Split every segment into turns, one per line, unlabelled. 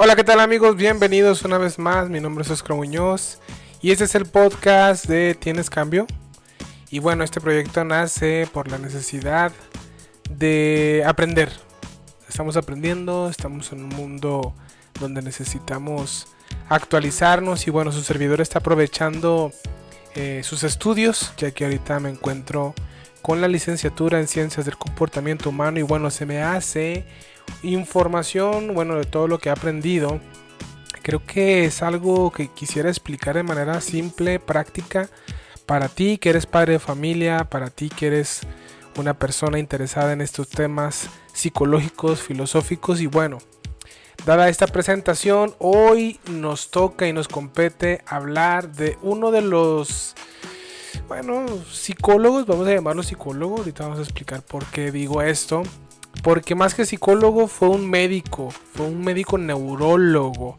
Hola, ¿qué tal amigos? Bienvenidos una vez más. Mi nombre es Oscar Muñoz y este es el podcast de ¿Tienes cambio? Y bueno, este proyecto nace por la necesidad de aprender. Estamos aprendiendo, estamos en un mundo donde necesitamos actualizarnos y bueno, su servidor está aprovechando sus estudios, ya que ahorita me encuentro con la licenciatura en Ciencias del Comportamiento Humano y bueno, se me hace información, bueno, de todo lo que he aprendido. Creo que es algo que quisiera explicar de manera simple, práctica, para ti que eres padre de familia, para ti que eres una persona interesada en estos temas psicológicos, filosóficos y bueno, dada esta presentación, hoy nos toca y nos compete hablar de uno de los, bueno, psicólogos, vamos a llamarlo psicólogo, ahorita vamos a explicar por qué digo esto. Porque más que psicólogo fue un médico neurólogo.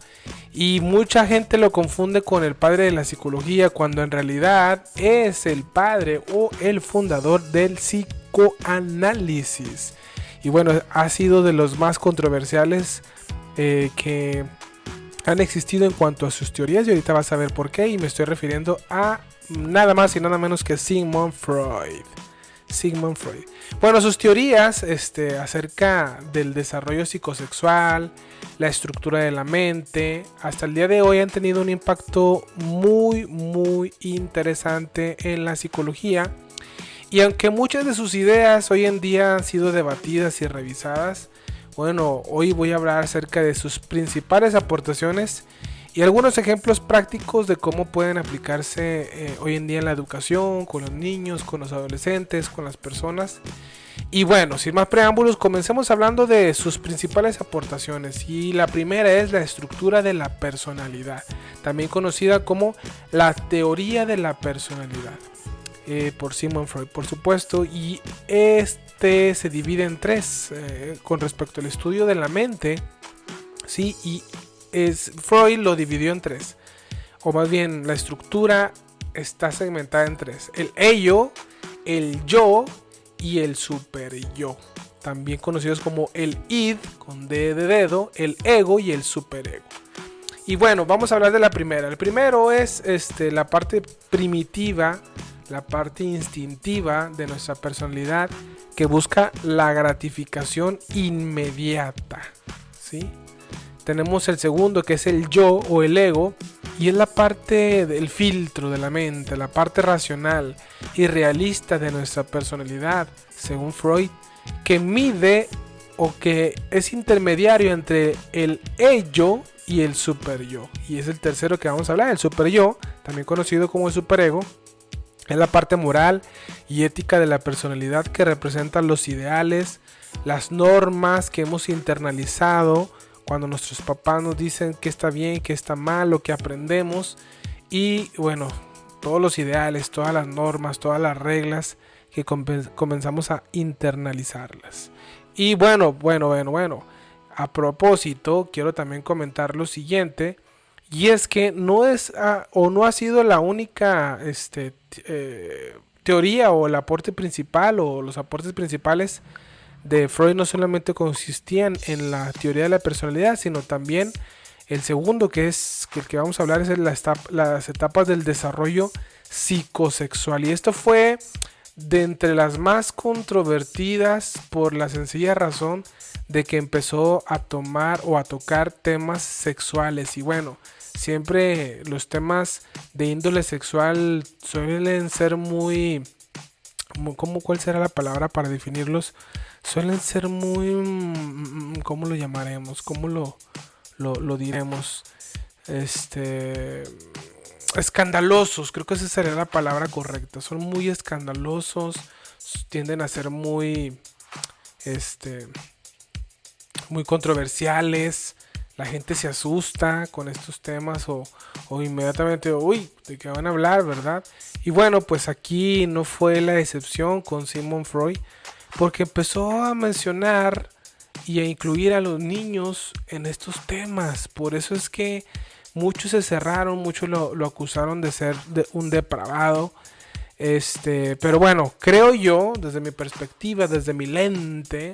Y mucha gente lo confunde con el padre de la psicología cuando en realidad es el padre o el fundador del psicoanálisis. Y bueno, ha sido de los más controversiales que han existido en cuanto a sus teorías. Y ahorita vas a ver por qué. Y me estoy refiriendo a nada más y nada menos que Sigmund Freud. Bueno, sus teorías acerca del desarrollo psicosexual, la estructura de la mente, hasta el día de hoy han tenido un impacto muy interesante en la psicología. Y aunque muchas de sus ideas hoy en día han sido debatidas y revisadas, bueno, hoy voy a hablar acerca de sus principales aportaciones y algunos ejemplos prácticos de cómo pueden aplicarse hoy en día en la educación, con los niños, con los adolescentes, con las personas. Y bueno, sin más preámbulos, comencemos hablando de sus principales aportaciones. Y la primera es la estructura de la personalidad, también conocida como la teoría de la personalidad, por Sigmund Freud, por supuesto. Y se divide en tres con respecto al estudio de la mente, ¿sí? Y Freud lo dividió en tres, o más bien la estructura está segmentada en tres: el ello, el yo y el superyo, también conocidos como el id con D de dedo, el ego y el superego. Y bueno, vamos a hablar de la primera. El primero es la parte primitiva, la parte instintiva de nuestra personalidad que busca la gratificación inmediata, ¿sí? Tenemos el segundo, que es el yo o el ego, y es la parte del filtro de la mente, la parte racional y realista de nuestra personalidad, según Freud, que mide o que es intermediario entre el ello y el superyo. Y es el tercero que vamos a hablar, el superyo, también conocido como el superego. Es la parte moral y ética de la personalidad que representa los ideales, las normas que hemos internalizado cuando nuestros papás nos dicen que está bien, que está mal, lo que aprendemos. Y bueno, todos los ideales, todas las normas, todas las reglas que comenzamos a internalizarlas. Y bueno, a propósito, quiero también comentar lo siguiente. Y es que no es o no ha sido la única teoría o el aporte principal o los aportes principales de Freud no solamente consistían en la teoría de la personalidad, sino también el segundo, que es el que vamos a hablar, es las etapas del desarrollo psicosexual. Y esto fue de entre las más controvertidas por la sencilla razón de que empezó a tomar o a tocar temas sexuales. Y bueno, siempre los temas de índole sexual suelen ser muy... ¿Cuál será la palabra para definirlos? Suelen ser muy... ¿cómo lo llamaremos? ¿Cómo lo diremos? Escandalosos, creo que esa sería la palabra correcta. Son muy escandalosos, tienden a ser muy controversiales. La gente se asusta con estos temas o inmediatamente, uy, ¿de qué van a hablar, verdad? Y bueno, pues aquí no fue la excepción con Sigmund Freud, porque empezó a mencionar y a incluir a los niños en estos temas. Por eso es que muchos se cerraron, muchos lo acusaron de ser un depravado. Pero bueno, creo yo, desde mi perspectiva, desde mi lente,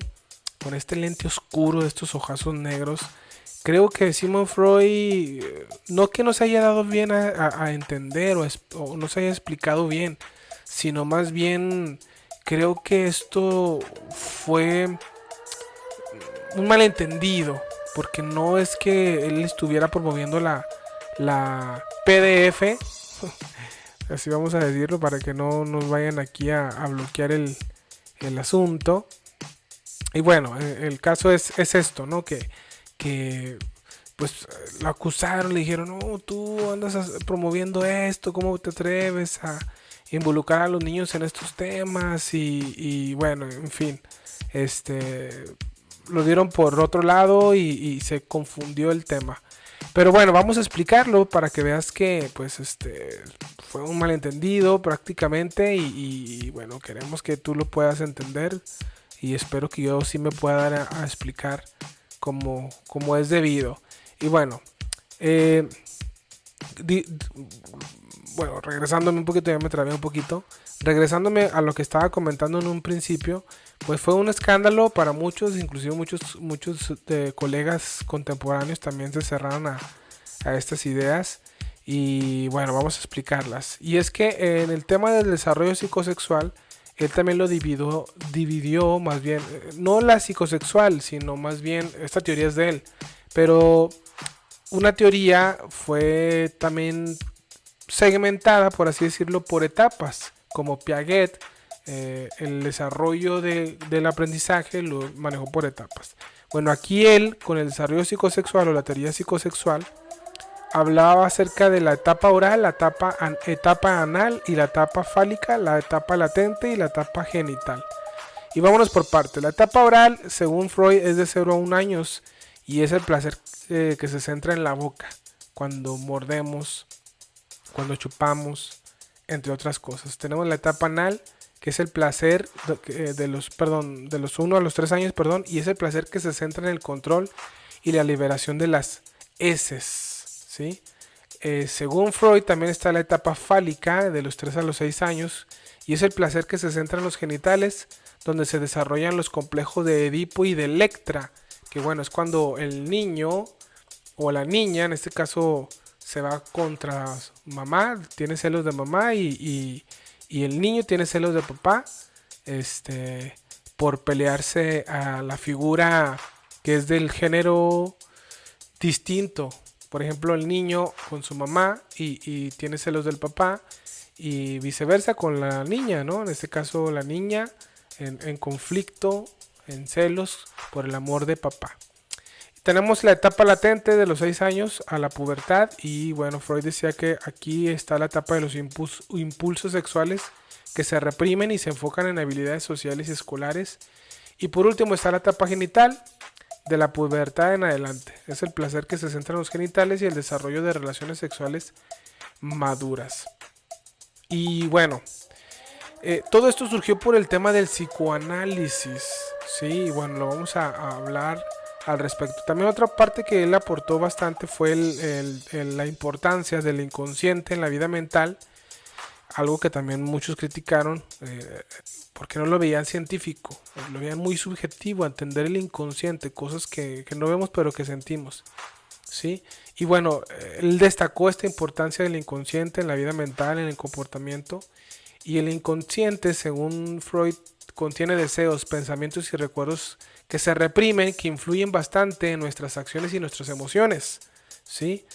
con este lente oscuro de estos ojazos negros, creo que Sigmund Freud, no que no se haya dado bien a entender o no se haya explicado bien, sino más bien creo que esto fue un malentendido, porque no es que él estuviera promoviendo la PDF, así vamos a decirlo, para que no nos vayan aquí a bloquear el asunto. Y bueno, el caso es esto, ¿no? Que pues lo acusaron, le dijeron, no, tú andas promoviendo esto, ¿cómo te atreves a involucrar a los niños en estos temas? Y bueno, en fin, lo dieron por otro lado y se confundió el tema. Pero bueno, vamos a explicarlo para que veas que pues fue un malentendido prácticamente y bueno, queremos que tú lo puedas entender y espero que yo sí me pueda dar a explicar como es debido. Y bueno, bueno, regresándome un poquito, ya me trabé un poquito. Regresándome a lo que estaba comentando en un principio, pues fue un escándalo para muchos, inclusive muchos colegas contemporáneos también se cerraron a estas ideas. Y bueno, vamos a explicarlas. Y es que en el tema del desarrollo psicosexual, él también lo dividió más bien, no la psicosexual, sino más bien, esta teoría es de él, pero una teoría fue también segmentada, por así decirlo, por etapas, como Piaget, el desarrollo del aprendizaje lo manejó por etapas. Bueno, aquí él, con el desarrollo psicosexual o la teoría psicosexual, hablaba acerca de la etapa oral, la etapa anal y la etapa fálica, la etapa latente y la etapa genital. Y vámonos por parte. La etapa oral, según Freud, es de 0 a 1 años y es el placer que se centra en la boca, cuando mordemos, cuando chupamos, entre otras cosas. Tenemos la etapa anal, que es el placer de los 1 a los 3 años, y es el placer que se centra en el control y la liberación de las heces, ¿sí? Según Freud también está la etapa fálica de los 3 a los 6 años y es el placer que se centra en los genitales, donde se desarrollan los complejos de Edipo y de Electra, que bueno, es cuando el niño o la niña, en este caso, se va contra mamá, tiene celos de mamá y el niño tiene celos de papá, por pelearse a la figura que es del género distinto. Por ejemplo, el niño con su mamá y tiene celos del papá y viceversa con la niña, ¿no? En este caso la niña en conflicto, en celos por el amor de papá. Tenemos la etapa latente de los 6 años a la pubertad y bueno, Freud decía que aquí está la etapa de los impulsos sexuales que se reprimen y se enfocan en habilidades sociales y escolares. Y por último está la etapa genital, de la pubertad en adelante. Es el placer que se centra en los genitales y el desarrollo de relaciones sexuales maduras. Y bueno, todo esto surgió por el tema del psicoanálisis, ¿sí? Y bueno, lo vamos a hablar al respecto. También otra parte que él aportó bastante fue la importancia del inconsciente en la vida mental, algo que también muchos criticaron porque no lo veían científico, lo veían muy subjetivo, entender el inconsciente, cosas que no vemos pero que sentimos, ¿sí? Y bueno, él destacó esta importancia del inconsciente en la vida mental, en el comportamiento, y el inconsciente, según Freud, contiene deseos, pensamientos y recuerdos que se reprimen, que influyen bastante en nuestras acciones y nuestras emociones, ¿sí?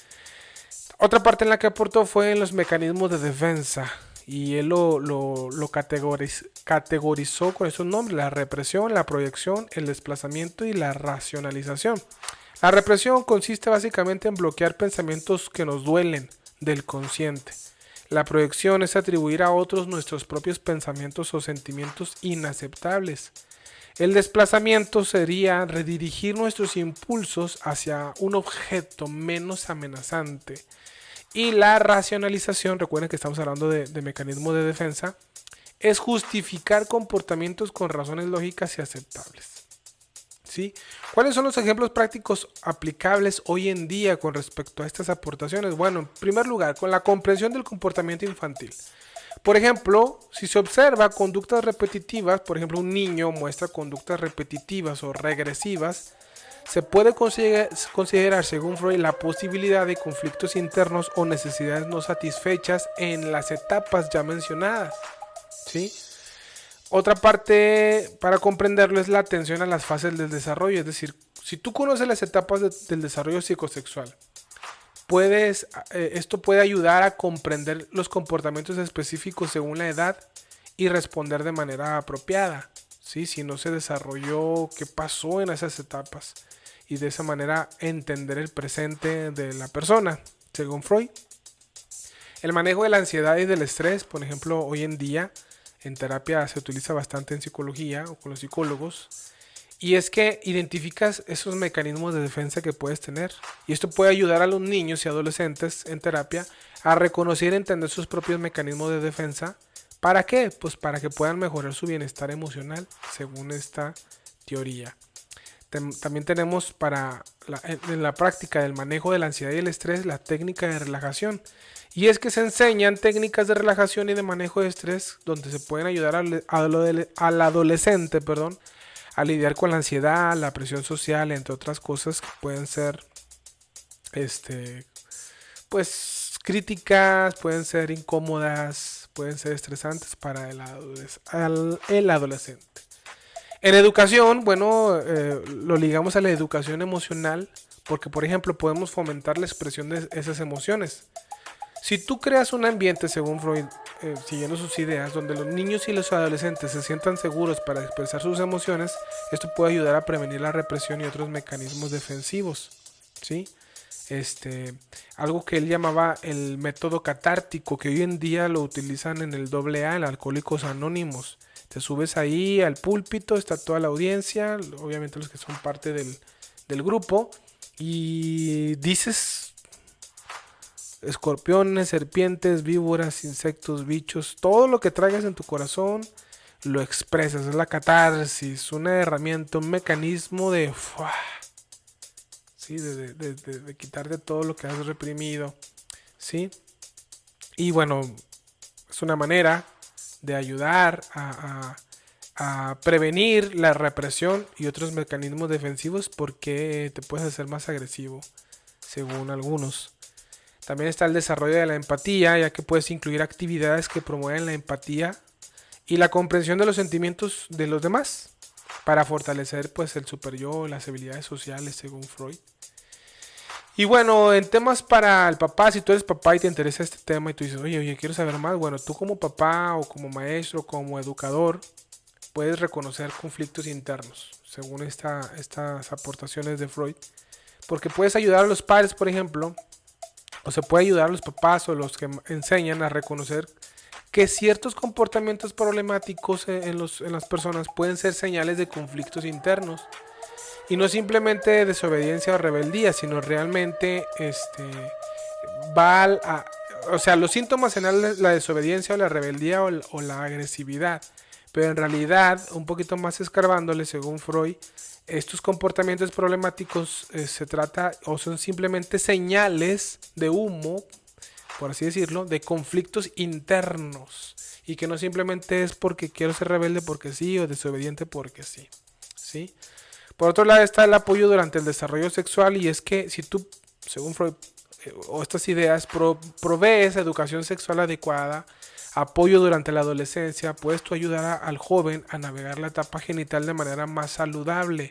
Otra parte en la que aportó fue en los mecanismos de defensa. Y él lo categorizó con esos nombres: la represión, la proyección, el desplazamiento y la racionalización. La represión consiste básicamente en bloquear pensamientos que nos duelen del consciente. La proyección es atribuir a otros nuestros propios pensamientos o sentimientos inaceptables. El desplazamiento sería redirigir nuestros impulsos hacia un objeto menos amenazante. Y la racionalización, recuerden que estamos hablando de mecanismo de defensa, es justificar comportamientos con razones lógicas y aceptables, ¿sí? ¿Cuáles son los ejemplos prácticos aplicables hoy en día con respecto a estas aportaciones? Bueno, en primer lugar, con la comprensión del comportamiento infantil. Por ejemplo, si se observa conductas repetitivas, por ejemplo, un niño muestra conductas repetitivas o regresivas, Se puede considerar, según Freud, la posibilidad de conflictos internos o necesidades no satisfechas en las etapas ya mencionadas, ¿sí? Otra parte para comprenderlo es la atención a las fases del desarrollo, es decir, si tú conoces las etapas del desarrollo psicosexual, esto puede ayudar a comprender los comportamientos específicos según la edad y responder de manera apropiada, ¿sí? Si no se desarrolló, qué pasó en esas etapas, y de esa manera entender el presente de la persona, según Freud. El manejo de la ansiedad y del estrés, por ejemplo, hoy en día en terapia se utiliza bastante en psicología o con los psicólogos, y es que identificas esos mecanismos de defensa que puedes tener, y esto puede ayudar a los niños y adolescentes en terapia a reconocer y entender sus propios mecanismos de defensa. ¿Para qué? Pues para que puedan mejorar su bienestar emocional, según esta teoría. También tenemos en la práctica del manejo de la ansiedad y el estrés la técnica de relajación. Y es que se enseñan técnicas de relajación y de manejo de estrés donde se pueden ayudar al adolescente, a lidiar con la ansiedad, la presión social, entre otras cosas que pueden ser pues críticas, pueden ser incómodas, pueden ser estresantes para el adolescente. En educación, lo ligamos a la educación emocional porque, por ejemplo, podemos fomentar la expresión de esas emociones. Si tú creas un ambiente, según Freud, siguiendo sus ideas, donde los niños y los adolescentes se sientan seguros para expresar sus emociones, esto puede ayudar a prevenir la represión y otros mecanismos defensivos, ¿sí? Algo que él llamaba el método catártico, que hoy en día lo utilizan en el AA, en Alcohólicos Anónimos. Te subes ahí al púlpito, está toda la audiencia, obviamente los que son parte del grupo, y dices escorpiones, serpientes, víboras, insectos, bichos, todo lo que traigas en tu corazón, lo expresas. Es la catarsis, una herramienta, un mecanismo de quitarte todo lo que has reprimido, ¿sí? Y bueno, es una manera de ayudar a prevenir la represión y otros mecanismos defensivos porque te puedes hacer más agresivo, según algunos. También está el desarrollo de la empatía, ya que puedes incluir actividades que promueven la empatía y la comprensión de los sentimientos de los demás para fortalecer pues el superyo, las habilidades sociales, según Freud. Y bueno, en temas para el papá, si tú eres papá y te interesa este tema y tú dices, oye, quiero saber más, bueno, tú como papá o como maestro, como educador, puedes reconocer conflictos internos, según estas aportaciones de Freud, porque puedes ayudar a los padres, por ejemplo, o se puede ayudar a los papás o los que enseñan a reconocer que ciertos comportamientos problemáticos en las personas pueden ser señales de conflictos internos. Y no simplemente desobediencia o rebeldía, sino realmente los síntomas serán la desobediencia o la rebeldía o la agresividad. Pero en realidad, un poquito más escarbándole, según Freud, estos comportamientos problemáticos se trata o son simplemente señales de humo, por así decirlo, de conflictos internos. Y que no simplemente es porque quiero ser rebelde porque sí o desobediente porque sí. ¿Sí? Por otro lado está el apoyo durante el desarrollo sexual, y es que si tú, según Freud, o estas ideas, provees educación sexual adecuada, apoyo durante la adolescencia, puedes tú ayudar al joven a navegar la etapa genital de manera más saludable.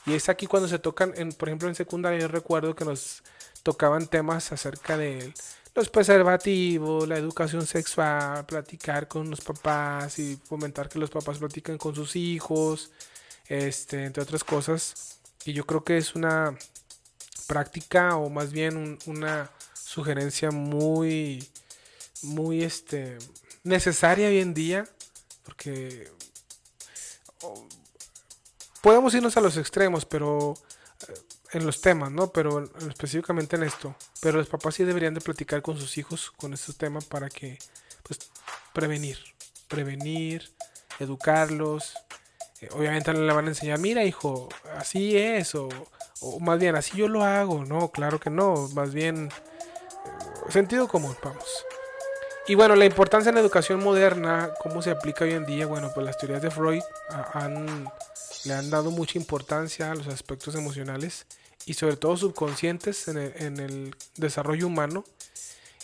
Y es aquí cuando se tocan, por ejemplo en secundaria yo recuerdo que nos tocaban temas acerca de los preservativos, la educación sexual, platicar con los papás y fomentar que los papás platiquen con sus hijos, entre otras cosas. Y yo creo que es una práctica o más bien una sugerencia muy necesaria hoy en día, porque podemos irnos a los extremos, pero en los temas, ¿no? Pero específicamente en esto. Pero los papás sí deberían de platicar con sus hijos con estos temas para que, pues, prevenir, educarlos. Obviamente no le van a enseñar, mira hijo, así es, o más bien, así yo lo hago. No, claro que no, más bien sentido común, vamos. Y bueno, la importancia en la educación moderna, cómo se aplica hoy en día, bueno, pues las teorías de Freud han le han dado mucha importancia a los aspectos emocionales y sobre todo subconscientes en el desarrollo humano.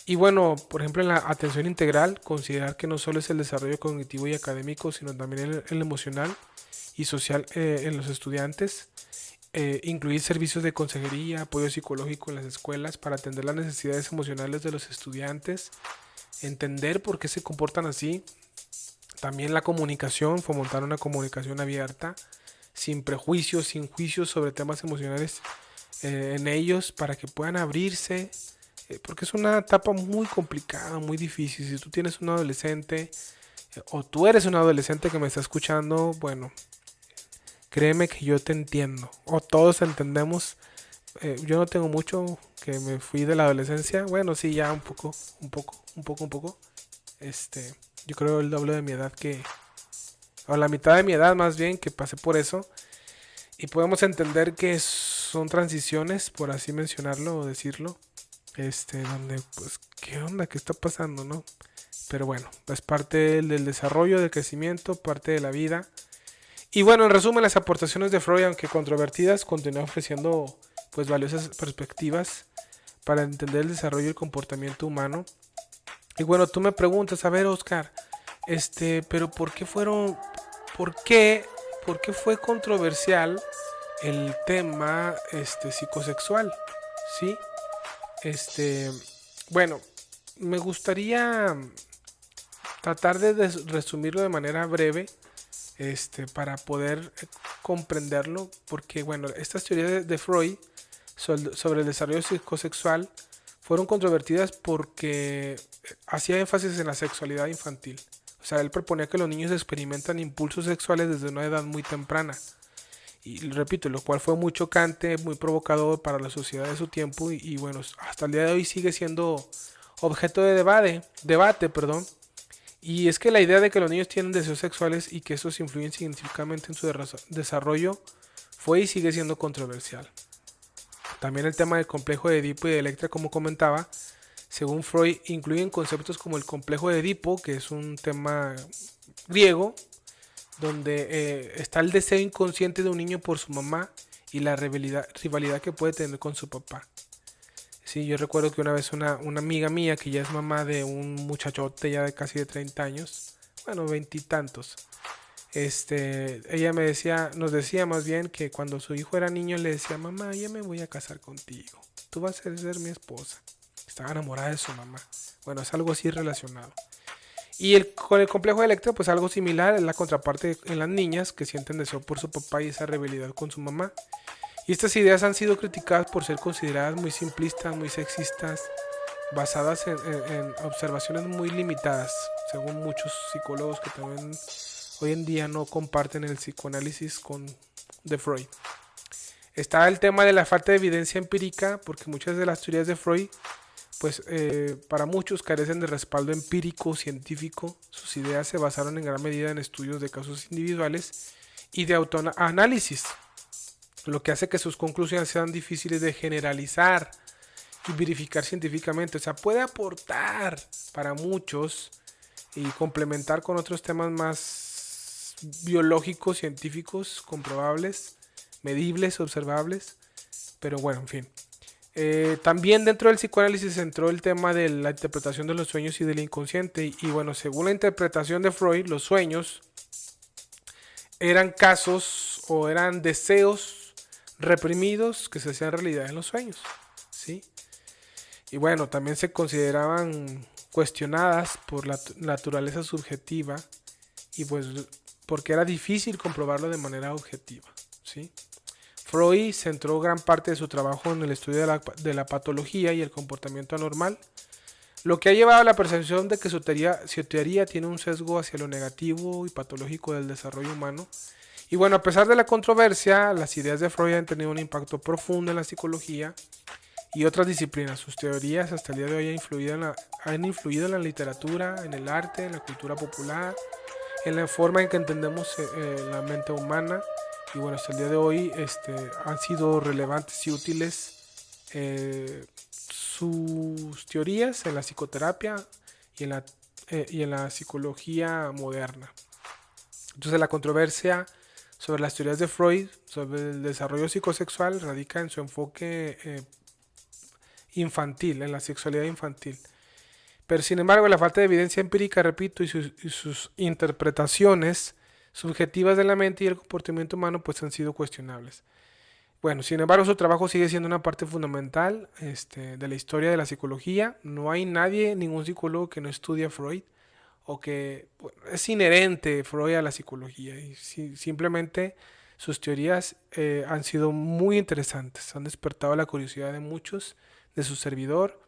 Y bueno, por ejemplo, en la atención integral, considerar que no solo es el desarrollo cognitivo y académico, sino también el emocional y social en los estudiantes. Incluir servicios de consejería, apoyo psicológico en las escuelas para atender las necesidades emocionales de los estudiantes, entender por qué se comportan así. También la comunicación, fomentar una comunicación abierta, sin prejuicios, sin juicios sobre temas emocionales en ellos, para que puedan abrirse, porque es una etapa muy complicada, muy difícil. Si tú tienes un adolescente o tú eres un adolescente que me está escuchando, bueno, créeme que yo te entiendo, o todos entendemos. Yo no tengo mucho que me fui de la adolescencia, bueno, sí, ya un poco. Yo creo el doble de mi edad o la mitad de mi edad más bien, que pasé por eso. Y podemos entender que son transiciones, por así mencionarlo o decirlo, donde pues, ¿qué onda? ¿Qué está pasando, no? Pero bueno, es parte del desarrollo, del crecimiento, parte de la vida. Y bueno, en resumen, las aportaciones de Freud, aunque controvertidas, continúan ofreciendo pues valiosas perspectivas para entender el desarrollo y el comportamiento humano. Y bueno, tú me preguntas, a ver, Oscar, pero por qué fue controversial el tema psicosexual? ¿Sí? Bueno, me gustaría tratar de resumirlo de manera breve, para poder comprenderlo, porque bueno, estas teorías de Freud sobre el desarrollo psicosexual fueron controvertidas porque hacía énfasis en la sexualidad infantil. O sea, él proponía que los niños experimentan impulsos sexuales desde una edad muy temprana. Y repito, lo cual fue muy chocante, muy provocador para la sociedad de su tiempo y bueno, hasta el día de hoy sigue siendo objeto de debate. Y es que la idea de que los niños tienen deseos sexuales y que estos influyen significativamente en su desarrollo fue y sigue siendo controversial. También el tema del complejo de Edipo y de Electra, como comentaba, según Freud, incluyen conceptos como el complejo de Edipo, que es un tema griego, donde está el deseo inconsciente de un niño por su mamá y la rivalidad que puede tener con su papá. Sí, yo recuerdo que una vez una amiga mía, que ya es mamá de un muchachote ya de casi de 30 años, bueno, 20 y tantos, ella nos decía más bien que cuando su hijo era niño le decía, mamá, ya me voy a casar contigo, tú vas a ser mi esposa. Estaba enamorada de su mamá. Bueno, es algo así relacionado. Y con el complejo de Electra, pues algo similar, es la contraparte en las niñas que sienten deseo por su papá y esa rivalidad con su mamá. Y estas ideas han sido criticadas por ser consideradas muy simplistas, muy sexistas, basadas en observaciones muy limitadas, según muchos psicólogos que también hoy en día no comparten el psicoanálisis de Freud. Está el tema de la falta de evidencia empírica, porque muchas de las teorías de Freud, pues para muchos carecen de respaldo empírico, científico. Sus ideas se basaron en gran medida en estudios de casos individuales y de autoanálisis, lo que hace que sus conclusiones sean difíciles de generalizar y verificar científicamente. O sea, puede aportar para muchos y complementar con otros temas más biológicos, científicos, comprobables, medibles, observables, pero bueno, en fin. También dentro del psicoanálisis entró el tema de la interpretación de los sueños y del inconsciente. Y bueno, según la interpretación de Freud, los sueños eran casos o eran deseos reprimidos que se hacían realidad en los sueños, ¿sí? Y bueno, también se consideraban cuestionadas por la naturaleza subjetiva y pues porque era difícil comprobarlo de manera objetiva, ¿sí? Freud centró gran parte de su trabajo en el estudio de la patología y el comportamiento anormal, lo que ha llevado a la percepción de que su teoría tiene un sesgo hacia lo negativo y patológico del desarrollo humano. Y bueno, a pesar de la controversia, las ideas de Freud han tenido un impacto profundo en la psicología y otras disciplinas. Sus teorías hasta el día de hoy han influido en la literatura, en el arte, en la cultura popular, en la forma en que entendemos la mente humana. Y bueno, hasta el día de hoy han sido relevantes y útiles sus teorías en la psicoterapia y en la psicología moderna. Entonces la controversia sobre las teorías de Freud, sobre el desarrollo psicosexual, radica en su enfoque infantil, en la sexualidad infantil. Pero sin embargo, la falta de evidencia empírica, repito, y sus interpretaciones subjetivas de la mente y el comportamiento humano pues han sido cuestionables. Bueno, sin embargo, su trabajo sigue siendo una parte fundamental de la historia de la psicología. No hay nadie, ningún psicólogo que no estudie a Freud o que bueno, es inherente Freud a la psicología y simplemente sus teorías han sido muy interesantes, han despertado la curiosidad de muchos, de su servidor,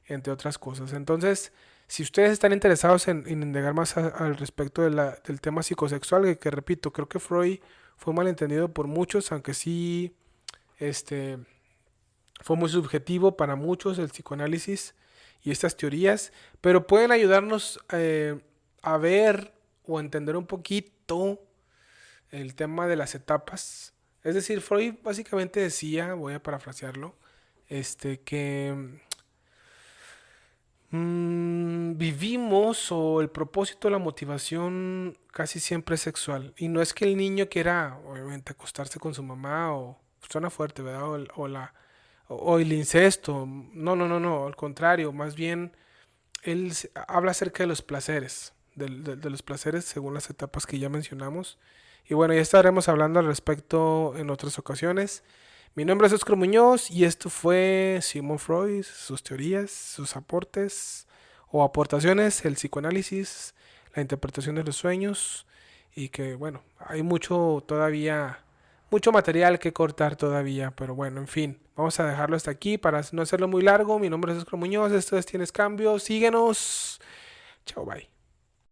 entre otras cosas. Entonces, si ustedes están interesados en indagar más al respecto del tema psicosexual, que repito, creo que Freud fue malentendido por muchos, aunque sí este, fue muy subjetivo para muchos el psicoanálisis y estas teorías, pero pueden ayudarnos a ver o entender un poquito el tema de las etapas. Es decir, Freud básicamente decía, voy a parafrasearlo, que vivimos o el propósito, la motivación casi siempre es sexual. Y no es que el niño quiera, obviamente, acostarse con su mamá o suena fuerte, ¿verdad? O el incesto. No, no, no, no. Al contrario, más bien él habla acerca de los placeres, de los placeres según las etapas que ya mencionamos. Y bueno, ya estaremos hablando al respecto en otras ocasiones. Mi nombre es Oscar Muñoz y esto fue Sigmund Freud, sus teorías, sus aportes o aportaciones, el psicoanálisis, la interpretación de los sueños y que bueno, hay mucho todavía, mucho material que cortar todavía, pero bueno, en fin, vamos a dejarlo hasta aquí para no hacerlo muy largo. Mi nombre es Oscar Muñoz, esto es Tienes Cambio, síguenos, chao, bye.